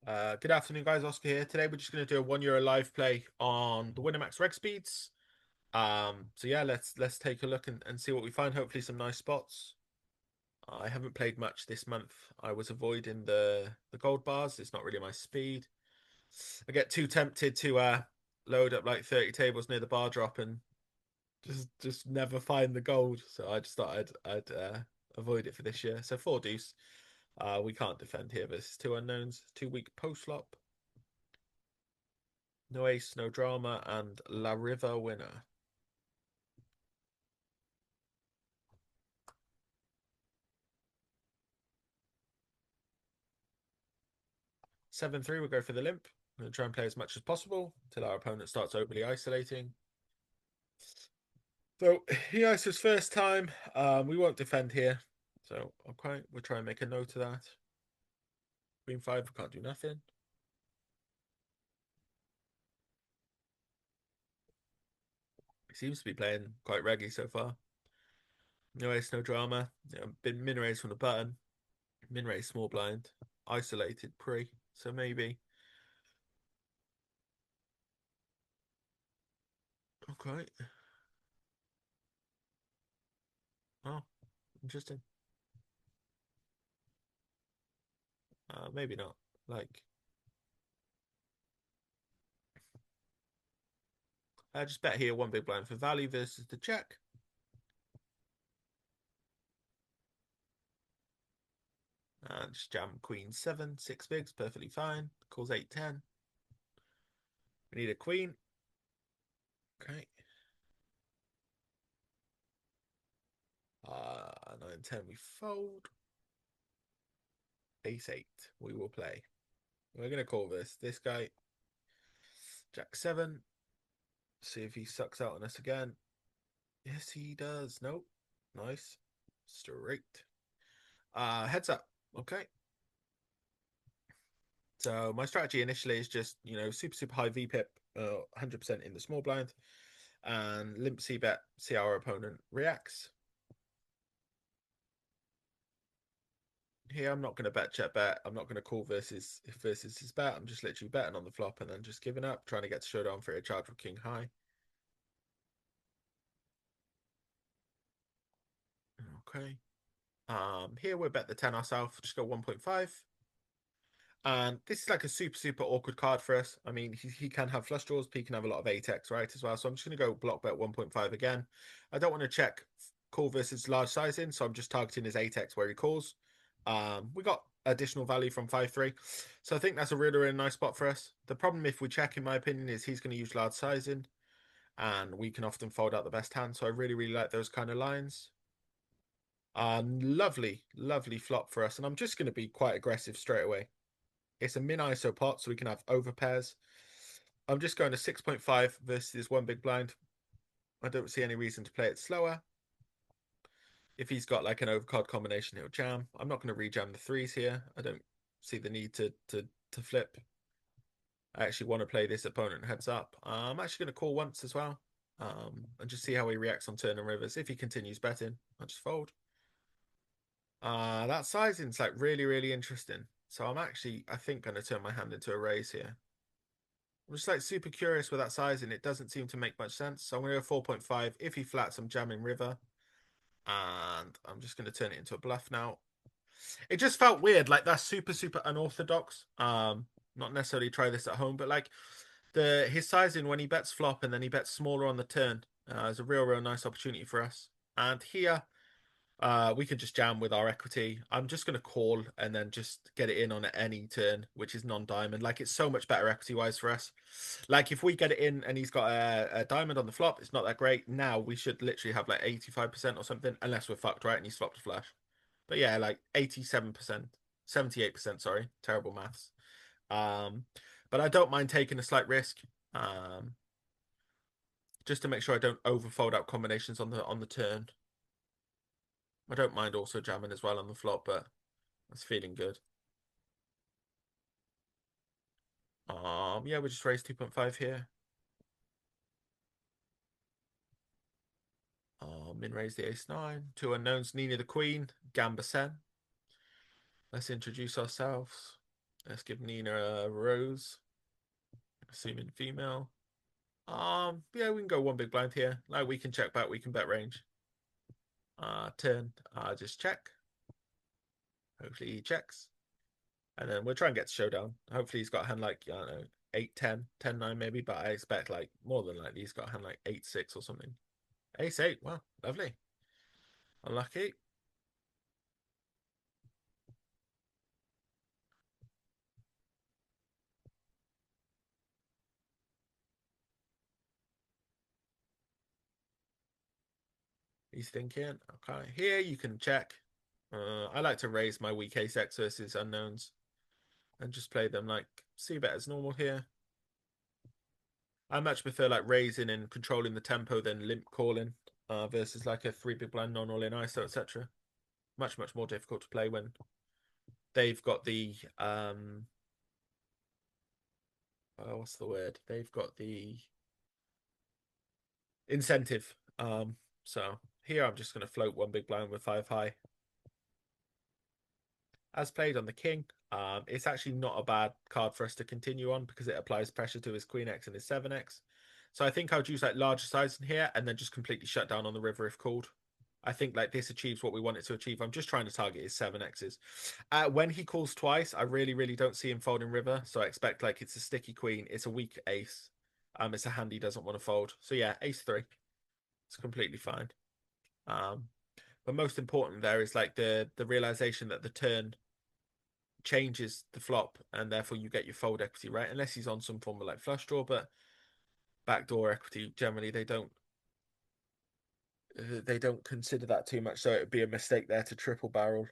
Good afternoon, guys. Oscar here. Today we're just going to do a €1 live play on the Winamax reg speeds. So yeah, let's take a look and see what we find. Hopefully, some nice spots. I haven't played much this month. I was avoiding the gold bars. It's not really my speed. I get too tempted to load up like 30 tables near the bar drop and just never find the gold. So I just thought I'd avoid it for this year. So four deuce. We can't defend here. There's two unknowns. 2 week post flop. No ace, no drama, and La River winner. Seven three. We'll go for the limp. We'll try and play as much as possible until our opponent starts overly isolating. So he ices first time. We won't defend here. So okay, we'll try and make a note of that. Queen five, we can't do nothing. He seems to be playing quite reggy so far. No ace, no drama. Been min raised from the button. Min raised small blind. Isolated pre. So maybe. Okay. Oh, interesting. Maybe not. Like, I just bet here one big blind for value versus the check. And just jam queen seven, 6 bigs, perfectly fine. Calls 8-10. We need a queen. Okay. 9-10 we fold. Ace 8 we will play. We're gonna call this guy Jack 7. See if he sucks out on us again. Yes, he does. Nope. Nice. Straight. Heads up. Okay. So my strategy initially is just, super high VPIP, 100% in the small blind, and limp C bet, see how our opponent reacts. Here, I'm not going to bet check bet. I'm not going to call versus his bet. I'm just literally betting on the flop and then just giving up, trying to get to showdown for a charge with king high. Okay. Here we'll bet the 10 ourselves. Just go 1.5. And this is like a super awkward card for us. I mean, he can have flush draws, but he can have a lot of 8x, right, as well. So I'm just going to go block bet 1.5 again. I don't want to check call versus large sizing, so I'm just targeting his 8x where he calls. We got additional value from 5-3. So I think that's a really nice spot for us. The problem if we check, in my opinion, is he's going to use large sizing, and we can often fold out the best hand. So I really like those kind of lines. Lovely flop for us. And I'm just going to be quite aggressive straight away. It's a min ISO pot, so we can have over pairs. I'm just going to 6.5 versus one big blind. I don't see any reason to play it slower. If he's got like an overcard combination, he'll jam. I'm not going to rejam the threes here. I don't see the need to flip. I actually want to play this opponent heads up. I'm actually going to call once as well, and just see how he reacts on turn and rivers. If he continues betting, I'll just fold. That sizing's like really interesting. So I'm actually, I think, going to turn my hand into a raise here. I'm just like super curious with that sizing. It doesn't seem to make much sense. So I'm going to go 4.5. If he flats, I'm jamming river. And I'm just going to turn it into a bluff now. It just felt weird. Like that's super unorthodox. Not necessarily try this at home, but like his sizing when he bets flop and then he bets smaller on the turn is a real nice opportunity for us. And here we could just jam with our equity. I'm just going to call and then just get it in on any turn, which is non-diamond. Like it's so much better equity-wise for us. Like if we get it in and he's got a diamond on the flop, it's not that great. Now we should literally have like 85% or something, unless we're fucked, right? And he's flopped a flush. But yeah, like 87%, 78%, sorry. Terrible maths. Um, but I don't mind taking a slight risk. Just to make sure I don't overfold out combinations on the turn. I don't mind also jamming as well on the flop, but that's feeling good. Yeah, we just raised 2.5 here. Min raise the ace nine. Two unknowns, Nina the queen, Gamba Sen. Let's introduce ourselves. Let's give Nina a rose. Assuming female. Yeah, we can go one big blind here. Like we can check back, we can bet range. Turn. Just check. Hopefully he checks. And then we'll try and get to showdown. Hopefully he's got a hand like, I don't know, 8, 10, 10, 9 maybe, but I expect like more than likely he's got a hand like 8, 6 or something. Ace 8, wow, lovely. Unlucky. He's thinking, okay, here you can check. I like to raise my weak ace X versus unknowns and just play them like c-bet as normal here. I much prefer like raising and controlling the tempo than limp calling versus like a 3 big blind non all in ISO, etc. Much, much more difficult to play when they've got the what's the word? They've got the incentive. So here I'm just going to float one big blind with 5 high. As played on the king, it's actually not a bad card for us to continue on because it applies pressure to his queen X and his 7X. So I think I would use like larger size in here and then just completely shut down on the river if called. I think like this achieves what we want it to achieve. I'm just trying to target his 7Xs. When he calls twice, I really, really don't see him folding river. So I expect like it's a sticky queen. It's a weak ace. It's a hand he doesn't want to fold. So yeah, ace 3. It's completely fine. But most important there is like the realization that the turn changes the flop and therefore you get your fold equity, right? Unless he's on some form of like flush draw, but backdoor equity generally they don't consider that too much. So it would be a mistake there to triple barrel.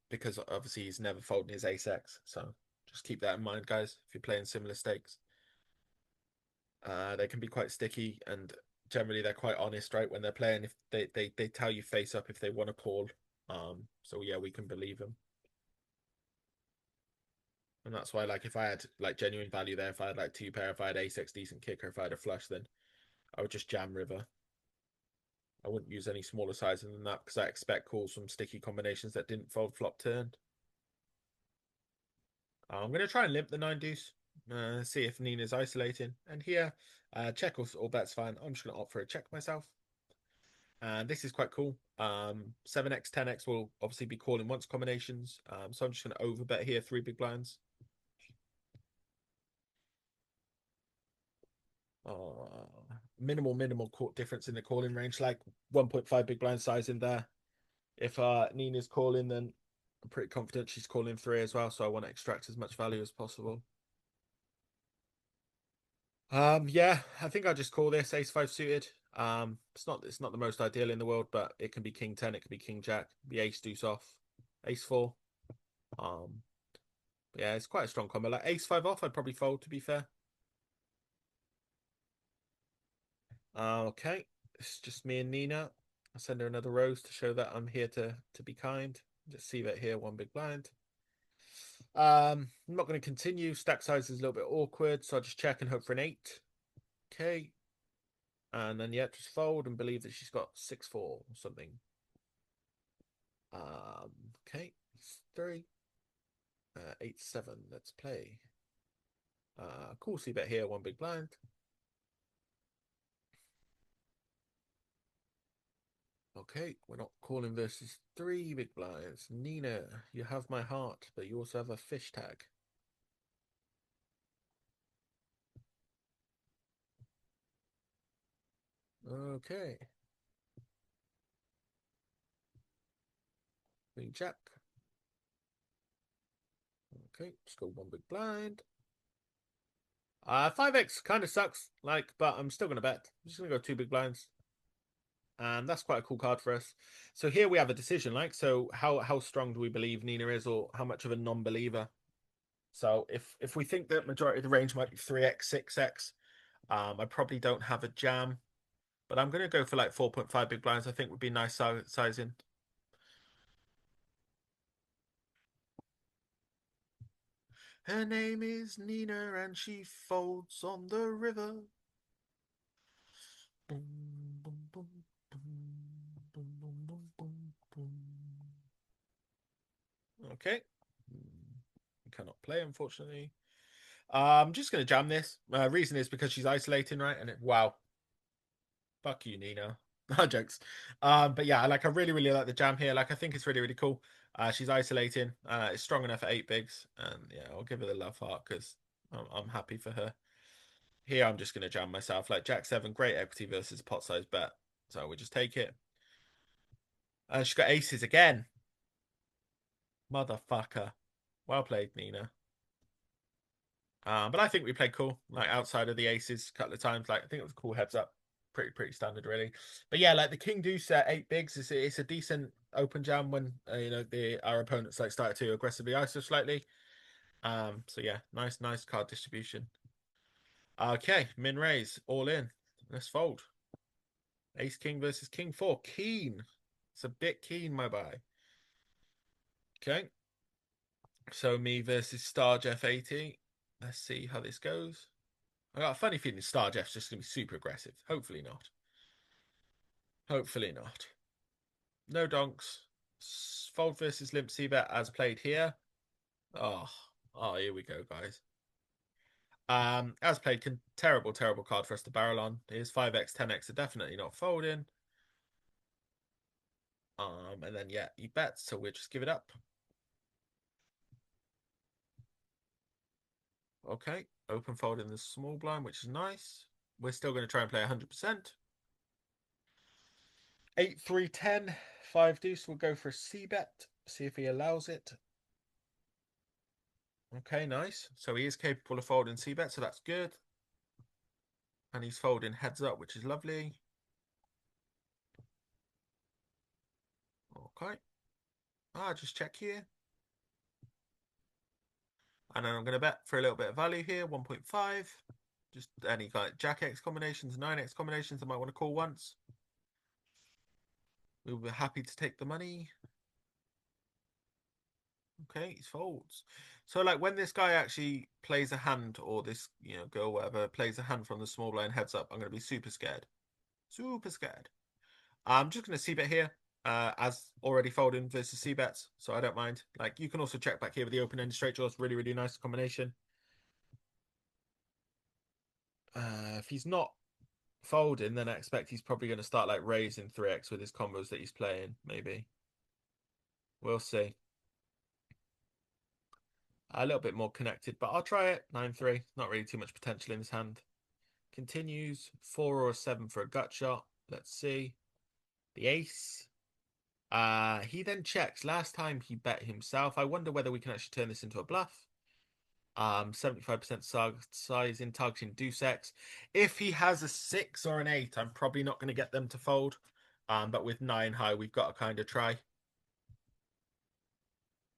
Because obviously he's never folding his ace X. So just keep that in mind, guys, if you're playing similar stakes. They can be quite sticky and generally they're quite honest, right? When they're playing, if they tell you face up if they want to call. So yeah, we can believe them. And that's why, like, if I had like genuine value there, if I had like 2 pair, if I had ace X decent kicker, if I had a flush, then I would just jam river. I wouldn't use any smaller sizing than that because I expect calls from sticky combinations that didn't fold flop turn. I'm going to try and limp the 9 deuce, see if Nina's isolating. And here, check or bet's fine. I'm just going to opt for a check myself. And this is quite cool. 7x, 10x will obviously be calling once combinations. So I'm just going to overbet here 3 big blinds. Minimal difference in the calling range, like 1.5 big blind size in there. If Nina's calling, then I'm pretty confident she's calling 3 as well, so I want to extract as much value as possible. Yeah, I think I'll just call this ace 5 suited. It's not the most ideal in the world, but it can be king 10, it can be king jack, be ace deuce off, ace 4. Um, yeah, it's quite a strong combo. Like ace 5 off, I'd probably fold, to be fair. Okay, it's just me and Nina. I'll send her another rose to show that I'm here to be kind. Just see that here, one big blind. I'm not going to continue. Stack size is a little bit awkward, so I'll just check and hope for an 8. Okay. And then, yeah, just fold and believe that she's got 6-4 or something. Okay. 3. 8-7. Let's play. Cool c-bet here, one big blind. Okay, we're not calling versus 3 big blinds. Nina, you have my heart, but you also have a fish tag. Okay. Queen jack. Okay, just go one big blind. 5x kind of sucks, like, but I'm still gonna bet. I'm just gonna go 2 big blinds. And that's quite a cool card for us. So here we have a decision, like, so how strong do we believe Nina is, or how much of a non-believer? So if we think that majority of the range might be 3x, 6x, I probably don't have a jam, but I'm gonna go for like 4.5 big blinds. I think would be nice sizing. Her name is Nina and she folds on the river. Boom, boom, boom, boom, boom, boom, boom, boom. Okay. cannot play, unfortunately. I'm just going to jam this. Reason is because she's isolating, right? And wow. Fuck you, Nina. No jokes. But yeah, like I really, really like the jam here. Like I think it's really, really cool. She's isolating. It's strong enough at 8 bigs. And yeah, I'll give her the love heart because I'm happy for her. Here, I'm just going to jam myself. Like Jack 7, great equity versus pot size bet. So we just take it. She's got aces again. Motherfucker. Well played, Nina. But I think we played cool, like outside of the aces a couple of times. Like I think it was a cool heads up. Pretty standard, really. But yeah, like the king deuce at 8 bigs it's a decent open jam when our opponents like started to aggressively ISO slightly. So yeah, nice card distribution. Okay, min raise all in. Let's fold. Ace king versus king 4. Keen. It's a bit keen, my boy. Okay. So me versus Star Jeff 80. Let's see how this goes. I got a funny feeling Star Jeff's just going to be super aggressive. Hopefully not. Hopefully not. No donks. Fold versus Limp Seabet as played here. Oh, here we go, guys. As played, terrible card for us to barrel on. Here's 5x, 10x are definitely not folding. And then yeah, he bets, so we'll just give it up. Okay, open fold in the small blind, which is nice. We're still going to try and play 100%. 8, 3, 10, 5 deuce. We'll go for a C bet. See if he allows it. Okay, nice. So he is capable of folding C bet, so that's good. And he's folding heads up, which is lovely. Okay. Just check here. And then I'm going to bet for a little bit of value here, 1.5. Just any kind of Jack X combinations, 9X combinations I might want to call once. We'll be happy to take the money. Okay, he folds. So like when this guy actually plays a hand, or this, girl, whatever, plays a hand from the small blind heads up, I'm going to be super scared. Super scared. I'm just going to c-bet here, as already folding versus c-bets, so I don't mind. Like you can also check back here with the open-ended straight draws. Really, really nice combination. If he's not folding, then I expect he's probably going to start like raising 3x with his combos that he's playing, maybe. We'll see. A little bit more connected, but I'll try it. 9-3. Not really too much potential in his hand. Continues. 4 or a 7 for a gut shot. Let's see. The ace. He then checks. Last time he bet himself. I wonder whether we can actually turn this into a bluff. 75% size in targeting deuce X. If he has a 6 or an 8, I'm probably not going to get them to fold. But with 9 high, we've got to kind of try.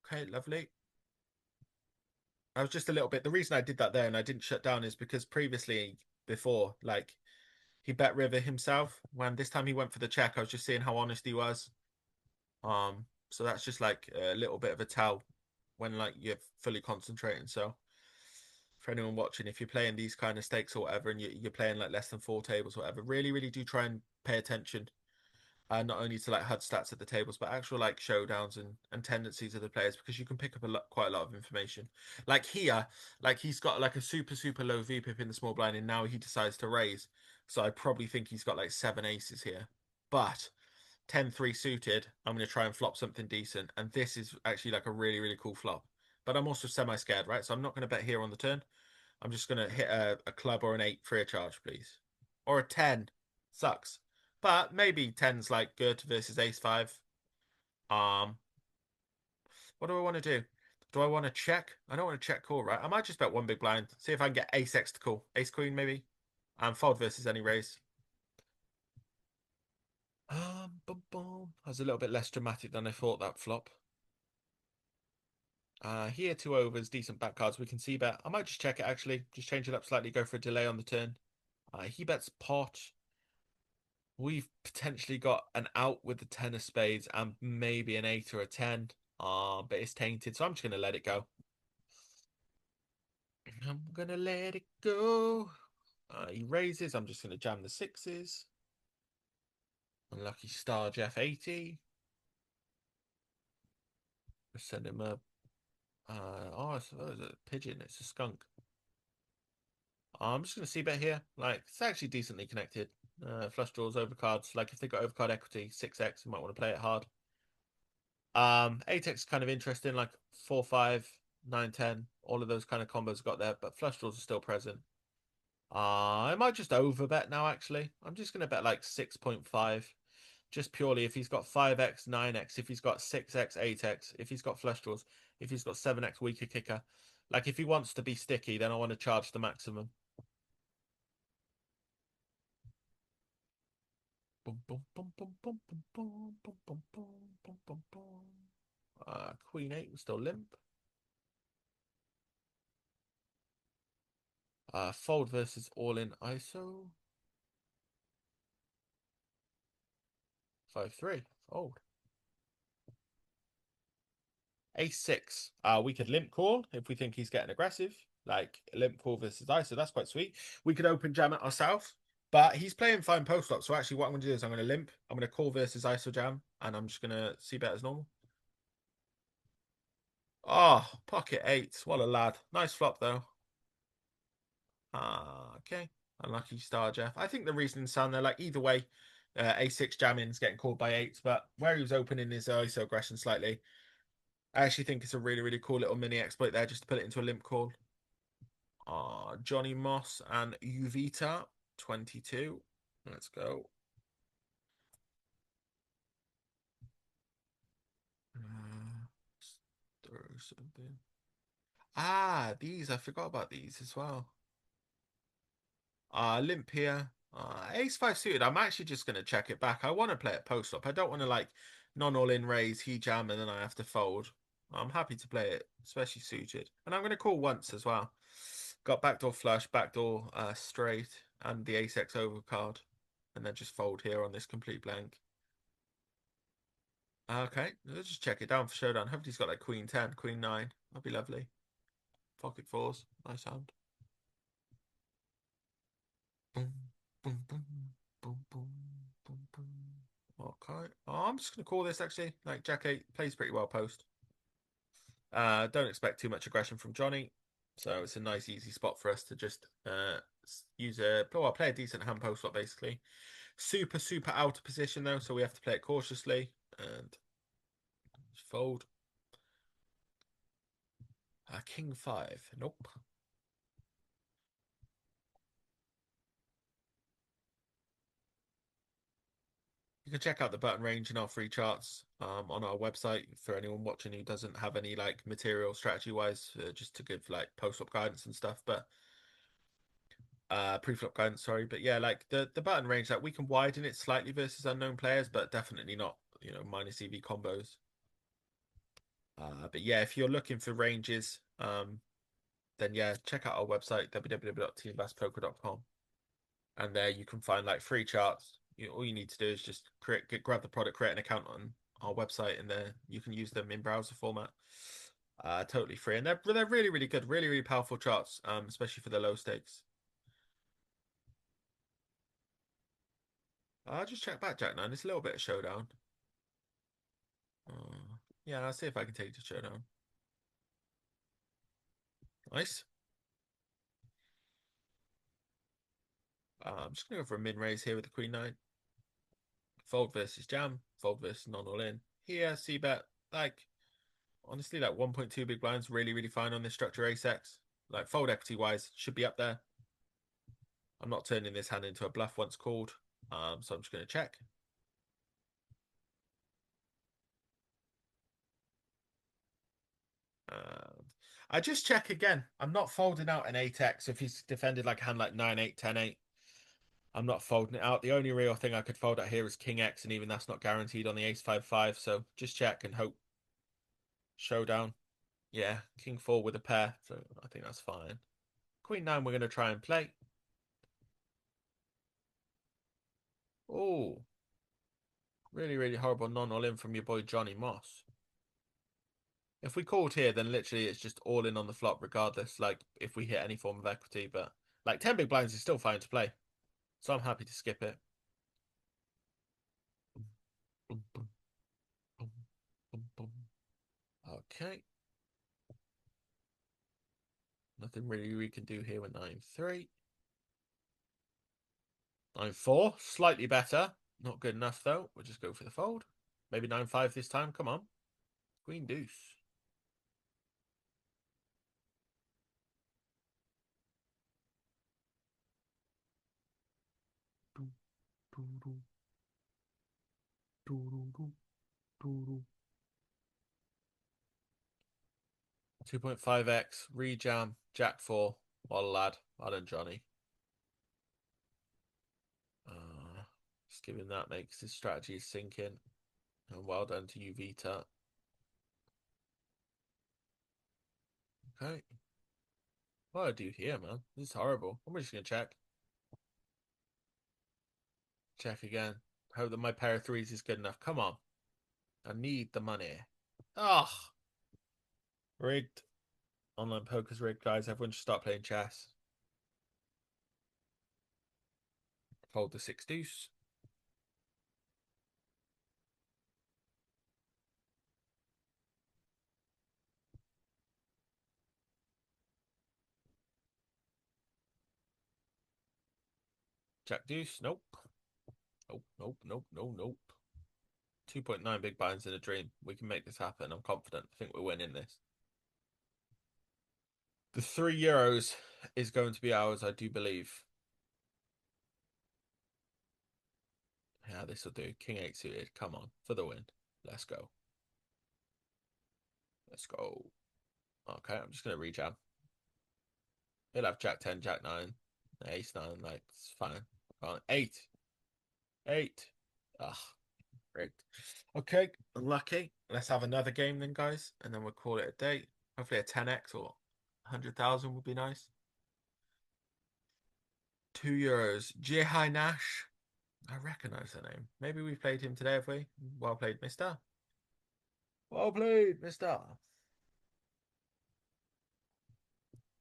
Okay, lovely. I was just a little bit. The reason I did that there and I didn't shut down is because before, like he bet river himself. When this time he went for the check, I was just seeing how honest he was. So that's just like a little bit of a tell when like you're fully concentrating. So for anyone watching, if you're playing these kind of stakes or whatever, and you're playing like less than 4 tables or whatever, really, really do try and pay attention. Not only to like HUD stats at the tables, but actual like showdowns and tendencies of the players, because you can pick up quite a lot of information. Like here, like he's got like a super low VPIP in the small blind, and now he decides to raise. So I probably think he's got like 7 aces here. But 10-3 suited, I'm going to try and flop something decent. And this is actually like a really, really cool flop. But I'm also semi-scared, right? So I'm not going to bet here on the turn. I'm just going to hit a club or an 8 free of charge, please. Or a 10. Sucks. But maybe 10's like good versus ace 5. What do I want to do? Do I want to check? I don't want to check call, right? I might just bet one big blind. See if I can get ace X to call. Ace queen, maybe. Fold versus any raise. Boom, boom. That was a little bit less dramatic than I thought, that flop. Here, 2 overs, decent back cards. We can see bet. I might just check it, actually. Just change it up slightly, go for a delay on the turn. He bets pot. We've potentially got an out with the 10 of spades and maybe an 8 or a 10. But it's tainted, so I'm just going to let it go. I'm going to let it go. He raises. I'm just going to jam the 6s. Unlucky star Jeff 80. Send him a Oh, it's a pigeon. It's a skunk. I'm just gonna see bet here. Like it's actually decently connected. Flush draws, overcards. Like if they got overcard equity, 6x, you might want to play it hard. 8x is kind of interesting, like 4, 5, 9, 10. All of those kind of combos got there, but flush draws are still present. I might just overbet now, actually. I'm just gonna bet like 6.5. Just purely if he's got 5x, 9x, if he's got 6x, 8x, if he's got flush draws, if he's got 7x weaker kicker. Like if he wants to be sticky, then I want to charge the maximum. Queen 8 was still limp. Fold versus all in ISO. 5-3. Fold. Ace 6. We could limp call if we think he's getting aggressive. Like limp call versus ISO. That's quite sweet. We could open jam it ourselves. But he's playing fine post flop. So actually what I'm going to do is I'm going to limp. I'm going to call versus ISO jam. And I'm just going to see bet as normal. Oh, pocket 8. What a lad. Nice flop though. Okay. Unlucky star, Jeff. I think the reasoning's sound there. Like either way, A6 jamming's getting called by 8. But where he was opening his ISO aggression slightly, I actually think it's a really, really cool little mini exploit there just to put it into a limp call. Johnny Moss and Uvita, 22. Let's go. Throw something. These. I forgot about these as well. Limp here. Ace 5 suited. I'm actually just going to check it back. I want to play it post up. I don't want to like non-all-in raise, he jam, and then I have to fold. I'm happy to play it, especially suited. And I'm going to call once as well. Got backdoor flush, backdoor straight, and the ace X overcard. And then just fold here on this complete blank. Okay, let's just check it down for showdown. Hopefully he's got like queen 10, queen 9. That'd be lovely. Pocket fours. Nice hand. Boom, boom, boom, boom, boom, boom, boom. Okay. I'm just gonna call this actually. Like Jack 8 plays pretty well post. Don't expect too much aggression from Johnny. So it's a nice easy spot for us to just use play a decent hand post flop basically. Super, super out of position though, so we have to play it cautiously and fold. King 5. Nope. You can check out the button range in our free charts on our website for anyone watching who doesn't have any like material strategy wise, just to give like post flop guidance and stuff. But pre-flop guidance, sorry. But yeah, like the button range, like we can widen it slightly versus unknown players, but definitely not, minus EV combos. But yeah, if you're looking for ranges, then yeah, check out our website www.teambasspoker.com, and there you can find like free charts. All you need to do is just grab the product, create an account on our website, and there you can use them in browser format. Totally free, and they're really really good, really really powerful charts, especially for the low stakes. I'll just check back Jack 9. It's a little bit of showdown. Yeah, I'll see if I can take it to showdown. Nice. I'm just gonna go for a min raise here with the Queen 9. Fold versus jam, fold versus non-all in. Here, C bet. Like, honestly, like 1.2 big blinds, really, really fine on this structure ace X. Like, fold equity wise, should be up there. I'm not turning this hand into a bluff once called. So I'm just going to check. I just check again. I'm not folding out an 8x if he's defended like a hand like 9-8, 10-8. I'm not folding it out. The only real thing I could fold out here is King X, and even that's not guaranteed on the Ace 5-5. So just check and hope. Showdown. Yeah, King 4 with a pair. So I think that's fine. Queen 9 we're going to try and play. Oh, really, really horrible non-all in from your boy Johnny Moss. If we called here, then literally it's just all in on the flop regardless, like if we hit any form of equity. But like 10 big blinds is still fine to play. So I'm happy to skip it. Okay. Nothing really we can do here with 9-3. 9-4, slightly better. Not good enough though. We'll just go for the fold. Maybe 9-5 this time. Come on. Queen deuce. Doo, doo, doo. Doo, doo, doo, doo, doo. 2.5x, rejam, Jack 4. What a lad. Well done, Johnny. Just giving that makes his strategy sink in. And well done to you, Vita. Okay. What do I do here, man? This is horrible. I'm just going to check. Check again. Hope that my pair of threes is good enough. Come on. I need the money. Oh. Rigged. Online poker's rigged, guys. Everyone should start playing chess. Fold the 6 deuce. Jack deuce. Nope. Nope, nope, nope, nope, nope. 2.9 big blinds in a dream. We can make this happen. I'm confident. I think we're winning this. The €3 is going to be ours, I do believe. Yeah, this will do. King 8 suited. Come on. For the win. Let's go. Let's go. Okay, I'm just going to rejam. He'll have Jack 10, Jack 9, Ace 9. Like, it's fine. 8. 8. Ugh. Rigged. Okay, unlucky. Let's have another game then, guys, and then we'll call it a day. Hopefully a 10x or 100,000 would be nice. €2. Jihai Nash. I recognize the name. Maybe we've played him today, have we? Well played, mister. Well played, mister.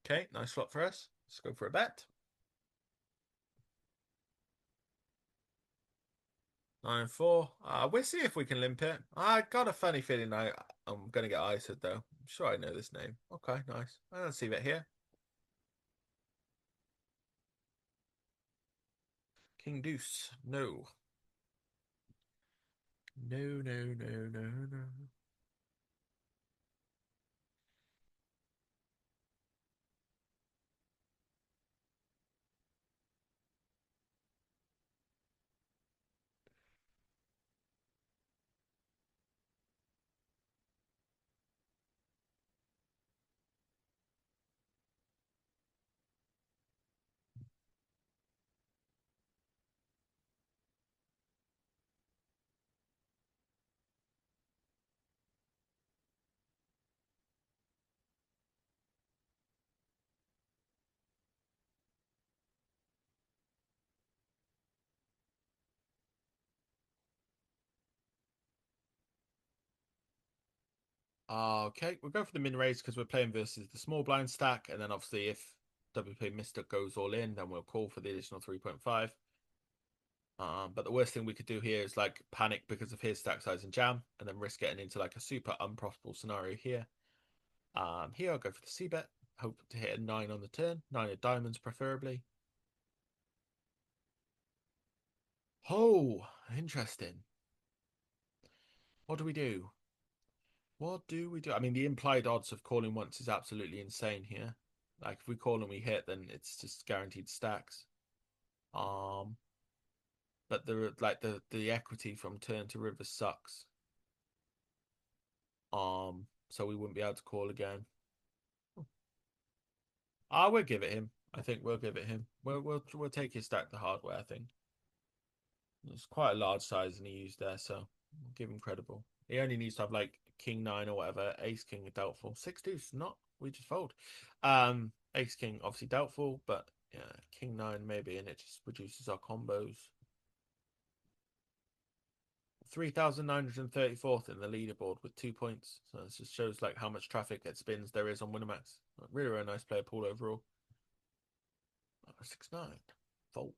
Okay, nice flop for us. Let's go for a bet. 9-4. We'll see if we can limp it. I got a funny feeling I'm going to get ISO'd, though. I'm sure I know this name. Okay, nice. Let's see that here. King deuce. No. No, no, no, no, no. Okay, we'll go for the min raise because we're playing versus the small blind stack, and then obviously if WP Mister goes all in, then we'll call for the additional 3.5. But the worst thing we could do here is like panic because of his stack size and jam, and then risk getting into like a super unprofitable scenario here. Here I'll go for the C bet. Hope to hit a 9 on the turn, 9 of diamonds preferably. Oh, interesting. What do we do? What do we do? I mean, the implied odds of calling once is absolutely insane here. Like if we call and we hit, then it's just guaranteed stacks. But the equity from turn to river sucks. So we wouldn't be able to call again. We'll give it him. I think we'll give it him. We'll take his stack the hard way, I think. It's quite a large size and he used there, so we'll give him credible. He only needs to have like king 9 or whatever. Ace king doubtful. 6 deuce, not we just fold. Ace king obviously doubtful, but yeah, king 9 maybe, and it just reduces our combos. 3,934th in the leaderboard with 2 points. So this just shows like how much traffic at spins there is on Winamax. Really, really nice player pool overall. 6-9. Fold.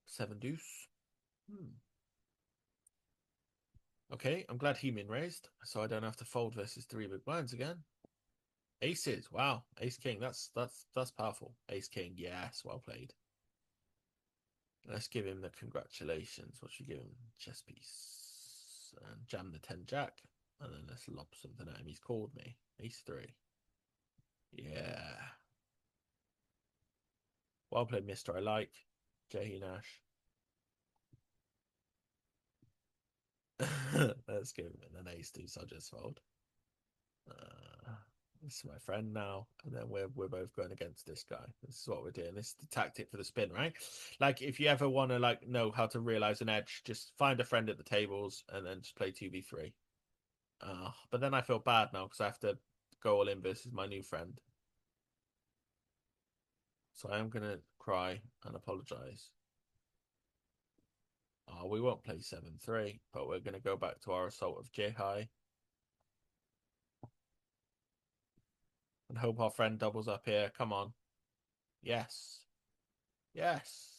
Seven deuce. Okay, I'm glad he min raised, so I don't have to fold versus 3 big blinds again. Aces, wow, ace king, that's powerful. Ace king, yes, well played. Let's give him the congratulations. What should we give him? Chess piece. And jam the 10 jack. And then let's lob something at him. He's called me. Ace 3. Yeah. Well played, mister. I like. J. Nash. Let's give him an ace 2, so I'll just fold. This is my friend now, and then we're both going against this guy. This is what we're doing. This is the tactic for the spin, right? Like if you ever want to like know how to realize an edge, just find a friend at the tables and then just play 2v3. But then I feel bad now because I have to go all in versus my new friend. So I am gonna cry and apologize. We won't play 7-3, but we're gonna go back to our assault of J high. And hope our friend doubles up here. Come on. Yes. Yes.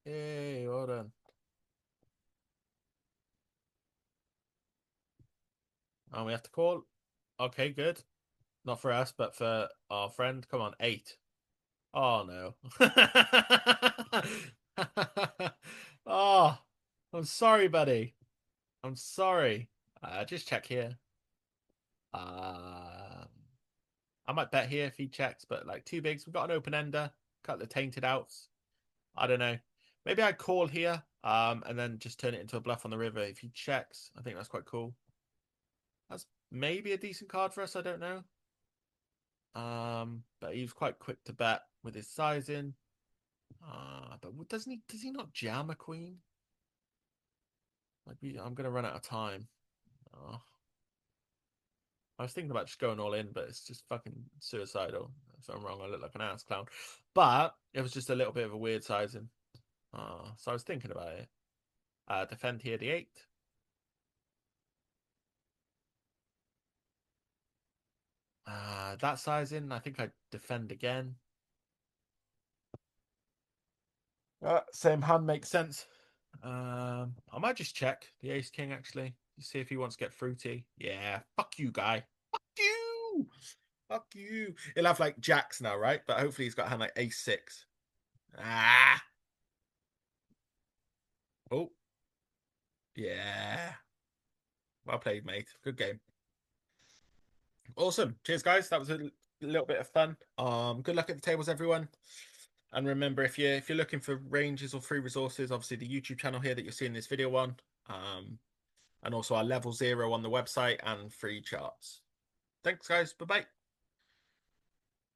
Yay, well done. And we have to call. Okay, good. Not for us, but for our friend. Come on, 8. Oh, no. Oh, I'm sorry, buddy. I'm sorry. Just check here. Um, I might bet here if he checks, but like 2 bigs. We've got an open ender. Cut the tainted outs. I don't know. Maybe I call here, and then just turn it into a bluff on the river. If he checks, I think that's quite cool. That's maybe a decent card for us. I don't know. But he was quite quick to bet with his sizing. But does he not jam a queen? Like I'm gonna run out of time. Oh. I was thinking about just going all in, but it's just fucking suicidal. If I'm wrong, I look like an ass clown. But it was just a little bit of a weird sizing. So I was thinking about it. Defend here the 8. That sizing, I think I defend again. Same hand makes sense. I might just check the ace king actually. See if he wants to get fruity. Yeah, fuck you, guy. Fuck you. Fuck you. He'll have like jacks now, right? But hopefully he's got a hand like ace 6. Ah. Oh. Yeah. Well played, mate. Good game. Awesome. Cheers, guys. That was a little bit of fun. Good luck at the tables, everyone. And remember, if you're looking for ranges or free resources, obviously the YouTube channel here that you're seeing this video on, and also our level 0 on the website and free charts. Thanks, guys. Bye bye.